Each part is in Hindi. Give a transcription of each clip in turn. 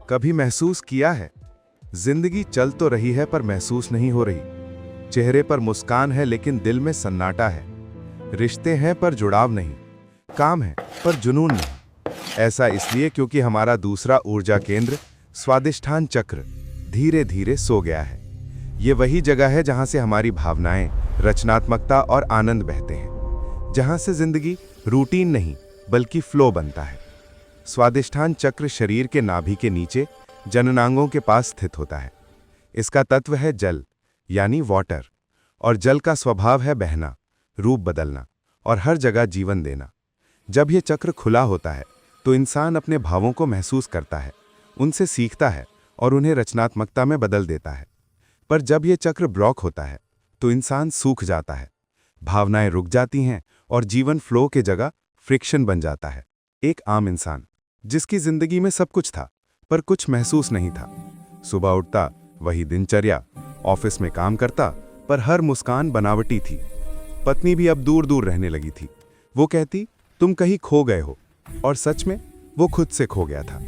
कभी महसूस किया है, जिंदगी चल तो रही है पर महसूस नहीं हो रही। चेहरे पर मुस्कान है लेकिन दिल में सन्नाटा है। रिश्ते हैं पर जुड़ाव नहीं, काम है पर जुनून नहीं। ऐसा इसलिए क्योंकि हमारा दूसरा ऊर्जा केंद्र स्वादिष्ठान चक्र धीरे धीरे सो गया है। ये वही जगह है जहां से हमारी भावनाएं, रचनात्मकता और आनंद बहते हैं, जहां से जिंदगी रूटीन नहीं बल्कि फ्लो बनता है। स्वादिष्ठान चक्र शरीर के नाभि के नीचे जननांगों के पास स्थित होता है। इसका तत्व है जल यानी वाटर, और जल का स्वभाव है बहना, रूप बदलना और हर जगह जीवन देना। जब यह चक्र खुला होता है तो इंसान अपने भावों को महसूस करता है, उनसे सीखता है और उन्हें रचनात्मकता में बदल देता है। पर जब यह चक्र ब्लॉक होता है तो इंसान सूख जाता है, भावनाएं रुक जाती हैं और जीवन फ्लो के जगह फ्रिक्शन बन जाता है। एक आम इंसान जिसकी जिंदगी में सब कुछ था पर कुछ महसूस नहीं था। सुबह उठता, वही दिनचर्या, ऑफिस में काम करता, पर हर मुस्कान बनावटी थी। पत्नी भी अब दूर दूर रहने लगी थी। वो कहती, तुम कहीं खो गए हो, और सच में वो खुद से खो गया था।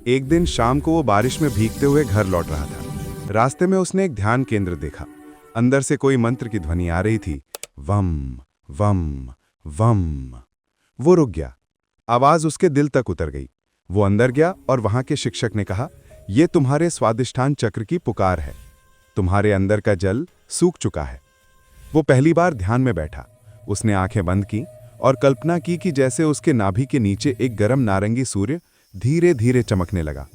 एक दिन शाम को वो बारिश में भीगते हुए घर लौट रहा था। रास्ते में उसने एक ध्यान केंद्र देखा। अंदर से कोई मंत्र की ध्वनि आ रही थी, वम वम वम। वो रुक गया, आवाज उसके दिल तक उतर गई। वो अंदर गया और वहां के शिक्षक ने कहा, यह तुम्हारे स्वादिष्ठान चक्र की पुकार है, तुम्हारे अंदर का जल सूख चुका है। वो पहली बार ध्यान में बैठा। उसने आंखें बंद की और कल्पना की कि जैसे उसके नाभि के नीचे एक गर्म नारंगी सूर्य धीरे धीरे चमकने लगा।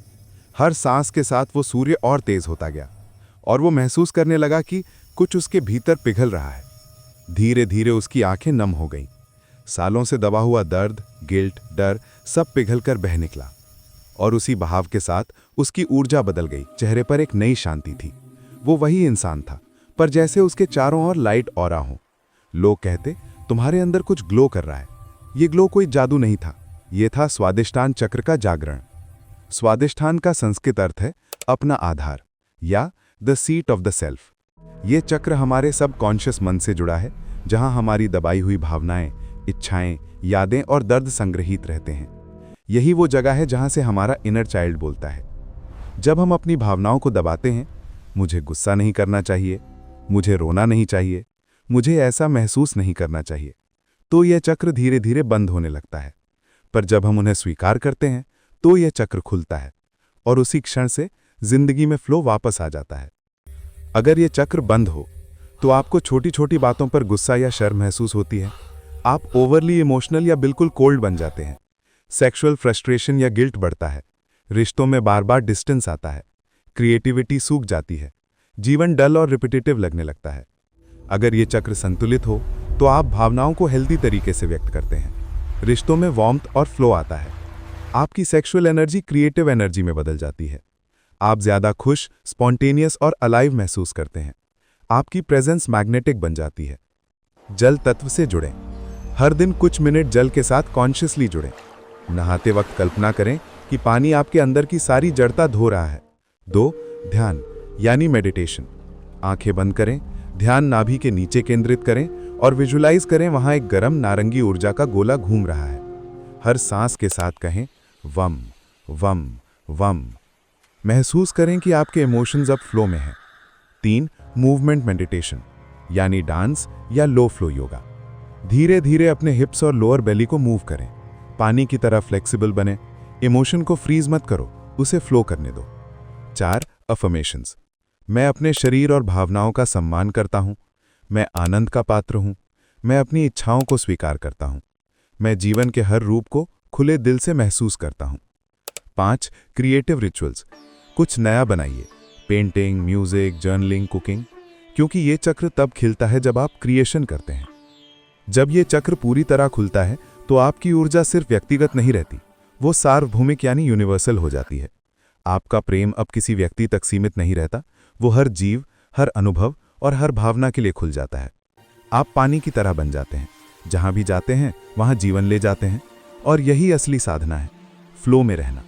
हर सांस के साथ वो सूर्य और तेज होता गया और वो महसूस करने लगा कि कुछ उसके भीतर पिघल रहा है। धीरे धीरे उसकी आंखें नम हो गईं। सालों से दबा हुआ दर्द, गिल्ट, डर सब पिघलकर बह निकला और उसी बहाव के साथ उसकी ऊर्जा बदल गई। चेहरे पर एक नई शांति थी। वो वही इंसान था, पर जैसे उसके चारों ओर लाइट ऑरा हो। लोग कहते, तुम्हारे अंदर कुछ ग्लो कर रहा है। ये ग्लो कोई जादू नहीं था, ये था स्वादिष्ठान चक्र का जागरण। स्वादिष्ठान का संस्कृत अर्थ है अपना आधार या the seat of the self. ये चक्र हमारे सबकॉन्शियस मन से जुड़ा है, जहां हमारी दबाई हुई भावनाएं, इच्छाएं, यादें और दर्द संग्रहित रहते हैं। यही वो जगह है जहां से हमारा इनर चाइल्ड बोलता है। जब हम अपनी भावनाओं को दबाते हैं, मुझे गुस्सा नहीं करना चाहिए, मुझे रोना नहीं चाहिए, मुझे ऐसा महसूस नहीं करना चाहिए, तो यह चक्र धीरे धीरे बंद होने लगता है। पर जब हम उन्हें स्वीकार करते हैं तो यह चक्र खुलता है और उसी क्षण से जिंदगी में फ्लो वापस आ जाता है। अगर यह चक्र बंद हो तो आपको छोटी छोटी बातों पर गुस्सा या शर्म महसूस होती है। आप ओवरली इमोशनल या बिल्कुल कोल्ड बन जाते हैं। सेक्सुअल फ्रस्ट्रेशन या गिल्ट बढ़ता है। रिश्तों में बार बार डिस्टेंस आता है। क्रिएटिविटी सूख जाती है। जीवन डल और रिपीटेटिव लगने लगता है। अगर ये चक्र संतुलित हो तो आप भावनाओं को हेल्दी तरीके से व्यक्त करते हैं। रिश्तों में वार्मथ और फ्लो आता है। आपकी सेक्सुअल एनर्जी क्रिएटिव एनर्जी में बदल जाती है। आप ज्यादा खुश, स्पॉन्टेनियस और अलाइव महसूस करते हैं। आपकी प्रेजेंस मैग्नेटिक बन जाती है। जल तत्व से जुड़ें। हर दिन कुछ मिनट जल के साथ कॉन्शियसली जुड़ें। नहाते वक्त कल्पना करें कि पानी आपके अंदर की सारी जड़ता धो रहा है। 2. ध्यान यानी मेडिटेशन। आंखें बंद करें, ध्यान नाभि के नीचे केंद्रित करें और विजुलाइज करें वहां एक गर्म नारंगी ऊर्जा का गोला घूम रहा है। हर सांस के साथ कहें, वम वम वम। महसूस करें कि आपके इमोशंस अब फ्लो में हैं। 3. मूवमेंट मेडिटेशन यानी डांस या लो फ्लो योगा। धीरे धीरे अपने हिप्स और लोअर बेली को मूव करें। पानी की तरह फ्लेक्सिबल बने। इमोशन को फ्रीज मत करो, उसे फ्लो करने दो। 4. अफर्मेशंस। मैं अपने शरीर और भावनाओं का सम्मान करता हूं। मैं आनंद का पात्र हूं। मैं अपनी इच्छाओं को स्वीकार करता हूं। मैं जीवन के हर रूप को खुले दिल से महसूस करता हूं। 5. Creative rituals. कुछ नया बनाइए। पेंटिंग, म्यूजिक, जर्नलिंग, कुकिंग, क्योंकि ये चक्र तब खिलता है जब आप क्रिएशन करते हैं। जब ये चक्र पूरी तरह खुलता है तो आपकी ऊर्जा सिर्फ व्यक्तिगत नहीं रहती, वो सार्वभौमिक यानी यूनिवर्सल हो जाती है। आपका प्रेम अब किसी व्यक्ति तक सीमित नहीं रहता, वो हर जीव, हर अनुभव और हर भावना के लिए खुल जाता है। आप पानी की तरह बन जाते हैं, जहां भी जाते हैं वहां जीवन ले जाते हैं, और यही असली साधना है, फ्लो में रहना।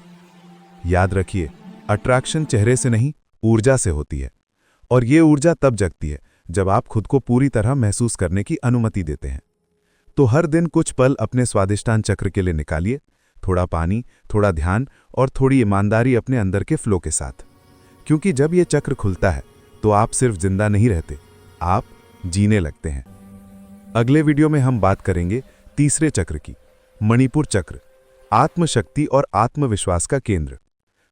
याद रखिए, अट्रैक्शन चेहरे से नहीं, ऊर्जा से होती है, और ये ऊर्जा तब जगती है जब आप खुद को पूरी तरह महसूस करने की अनुमति देते हैं। तो हर दिन कुछ पल अपने स्वादिष्ठान चक्र के लिए निकालिए, थोड़ा पानी, थोड़ा ध्यान और थोड़ी ईमानदारी अपने अंदर के फ्लो के साथ। क्योंकि जब ये चक्र खुलता है तो आप सिर्फ जिंदा नहीं रहते, आप जीने लगते हैं। अगले वीडियो में हम बात करेंगे तीसरे चक्र की, मणिपुर चक्र, आत्मशक्ति और आत्मविश्वास का केंद्र।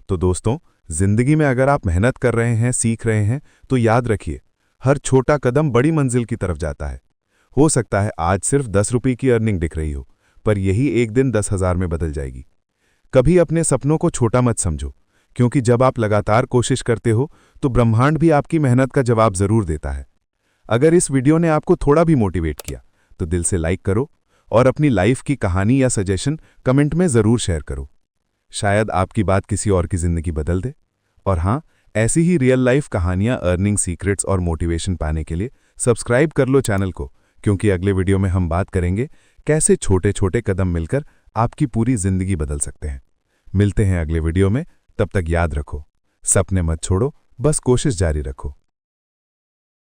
तो दोस्तों, जिंदगी में अगर आप मेहनत कर रहे हैं, सीख रहे हैं, तो याद रखिए, हर छोटा कदम बड़ी मंजिल की तरफ जाता है। हो सकता है आज सिर्फ 10 रुपये की अर्निंग दिख रही हो, पर यही एक दिन 10,000 में बदल जाएगी। कभी अपने सपनों को छोटा मत समझो, क्योंकि जब आप लगातार कोशिश करते हो तो ब्रह्मांड भी आपकी मेहनत का जवाब जरूर देता है। अगर इस वीडियो ने आपको थोड़ा भी मोटिवेट किया तो दिल से लाइक करो और अपनी लाइफ की कहानी या सजेशन कमेंट में जरूर शेयर करो। शायद आपकी बात किसी और की जिंदगी बदल दे। और हाँ, ऐसी ही रियल लाइफ कहानियां, अर्निंग सीक्रेट्स और मोटिवेशन पाने के लिए सब्सक्राइब कर लो चैनल को, क्योंकि अगले वीडियो में हम बात करेंगे कैसे छोटे छोटे कदम मिलकर आपकी पूरी जिंदगी बदल सकते हैं। मिलते हैं अगले वीडियो में, तब तक याद रखो, सपने मत छोड़ो, बस कोशिश जारी रखो।